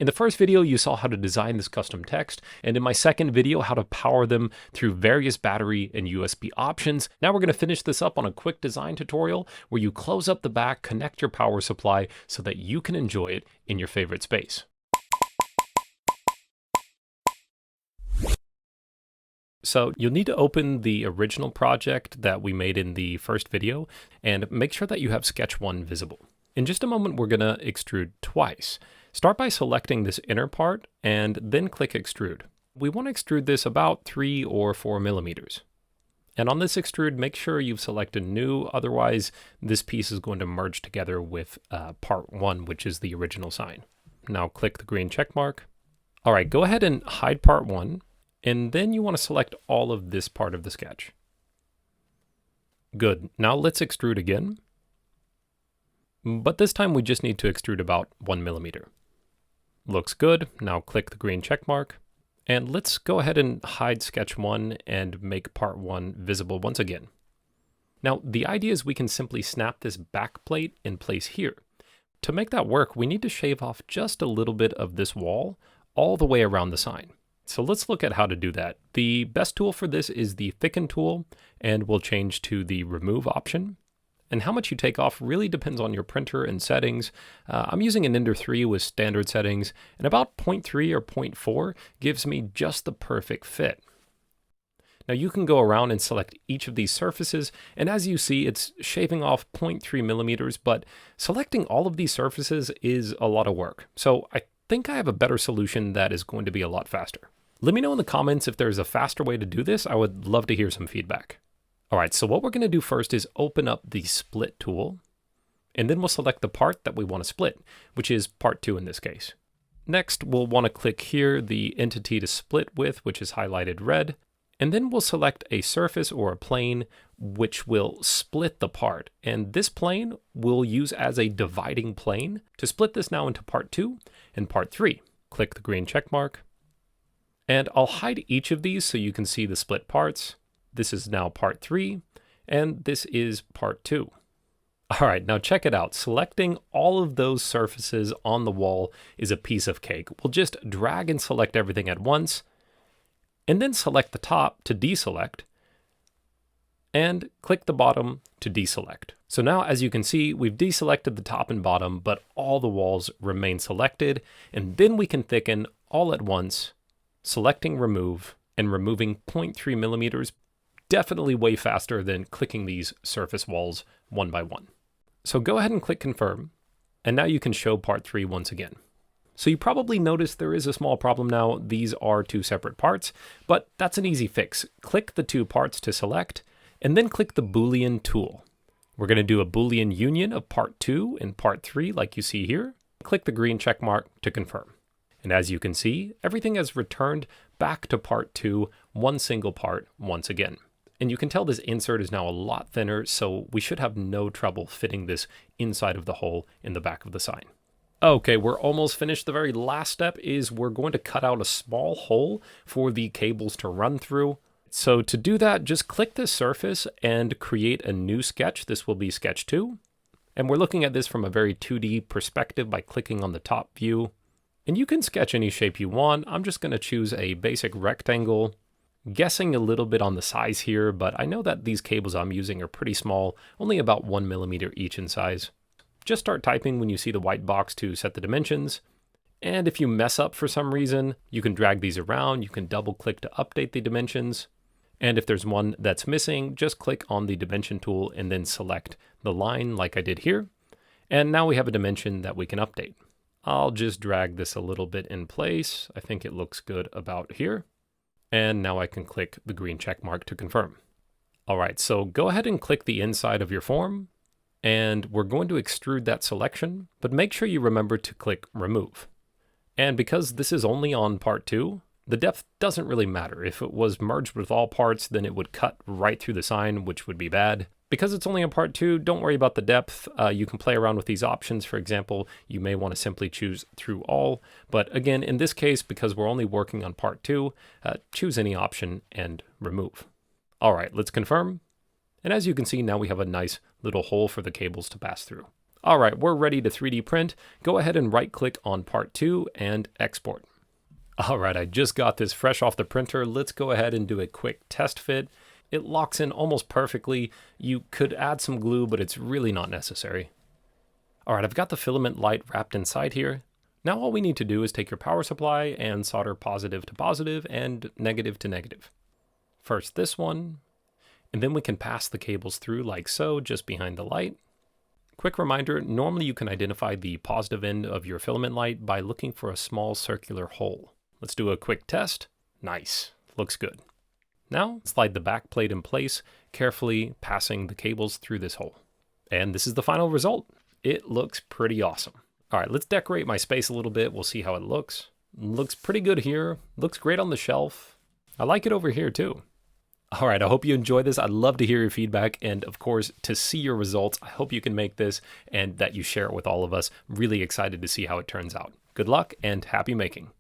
In the first video, you saw how to design this custom text, and in my second video, how to power them through various battery and USB options. Now we're going to finish this up on a quick design tutorial where you close up the back, connect your power supply so that you can enjoy it in your favorite space. So you'll need to open the original project that we made in the first video and make sure that you have Sketch 1 visible. In just a moment, we're going to extrude twice. Start by selecting this inner part and then click extrude. We want to extrude this about 3 or 4 millimeters. And on this extrude, make sure you've selected new, otherwise this piece is going to merge together with part 1, which is the original sign. Now click the green check mark. All right, go ahead and hide part 1, and then you want to select all of this part of the sketch. Good, now let's extrude again. But this time we just need to extrude about 1 millimeter. Looks good. Now click the green check mark. And let's go ahead and hide sketch 1 and make part 1 visible once again. Now the idea is we can simply snap this back plate in place here. To make that work, we need to shave off just a little bit of this wall all the way around the sign. So let's look at how to do that. The best tool for this is the thicken tool, and we'll change to the remove option. And how much you take off really depends on your printer and settings. I'm using an Ender 3 with standard settings, and about 0.3 or 0.4 gives me just the perfect fit. Now you can go around and select each of these surfaces, and as you see, it's shaving off 0.3 millimeters, but selecting all of these surfaces is a lot of work. So I think I have a better solution that is going to be a lot faster. Let me know in the comments if there's a faster way to do this. I would love to hear some feedback. All right, so what we're going to do first is open up the split tool, and then we'll select the part that we want to split, which is part 2 in this case. Next, we'll want to click here the entity to split with, which is highlighted red, and then we'll select a surface or a plane which will split the part. And this plane we'll use as a dividing plane to split this now into part 2 and part 3. Click the green check mark, and I'll hide each of these so you can see the split parts. This is now part 3, and this is part 2. All right, now check it out. Selecting all of those surfaces on the wall is a piece of cake. We'll just drag and select everything at once, and then select the top to deselect, and click the bottom to deselect. So now, as you can see, we've deselected the top and bottom, but all the walls remain selected, and then we can thicken all at once, selecting remove and removing 0.3 millimeters. Definitely way faster than clicking these surface walls one by one. So go ahead and click confirm, and now you can show part 3 once again. So you probably noticed there is a small problem now. These are 2 separate parts, but that's an easy fix. Click the 2 parts to select, and then click the Boolean tool. We're going to do a Boolean union of part 2 and part 3 like you see here. Click the green check mark to confirm. And as you can see, everything has returned back to part 2, one single part once again. And you can tell this insert is now a lot thinner, so we should have no trouble fitting this inside of the hole in the back of the sign. Okay, we're almost finished. The very last step is we're going to cut out a small hole for the cables to run through. So to do that, just click this surface and create a new sketch. This will be sketch 2. And we're looking at this from a very 2D perspective by clicking on the top view. And you can sketch any shape you want. I'm just going to choose a basic rectangle. Guessing a little bit on the size here, but I know that these cables I'm using are pretty small, only about 1 millimeter each in size. Just start typing when you see the white box to set the dimensions. And if you mess up for some reason, you can drag these around. You can double click to update the dimensions. And if there's one that's missing, just click on the dimension tool and then select the line like I did here. And now we have a dimension that we can update. I'll just drag this a little bit in place. I think it looks good about here. And now I can click the green check mark to confirm. All right, so go ahead and click the inside of your form, and we're going to extrude that selection, but make sure you remember to click remove. And because this is only on part 2, the depth doesn't really matter. If it was merged with all parts, then it would cut right through the sign, which would be bad. Because it's only on part 2, don't worry about the depth. You can play around with these options. For example, you may want to simply choose through all. But again, in this case, because we're only working on part 2, choose any option and remove. All right, let's confirm. And as you can see, now we have a nice little hole for the cables to pass through. All right, we're ready to 3D print. Go ahead and right click on part 2 and export. All right, I just got this fresh off the printer. Let's go ahead and do a quick test fit. It locks in almost perfectly. You could add some glue, but it's really not necessary. All right, I've got the filament light wrapped inside here. Now all we need to do is take your power supply and solder positive to positive and negative to negative. First this one, and then we can pass the cables through like so, just behind the light. Quick reminder, normally you can identify the positive end of your filament light by looking for a small circular hole. Let's do a quick test. Nice, looks good. Now slide the back plate in place, carefully passing the cables through this hole. And this is the final result. It looks pretty awesome. All right, let's decorate my space a little bit. We'll see how it looks. Looks pretty good here. Looks great on the shelf. I like it over here too. All right, I hope you enjoy this. I'd love to hear your feedback and of course, to see your results. I hope you can make this and that you share it with all of us. Really excited to see how it turns out. Good luck and happy making.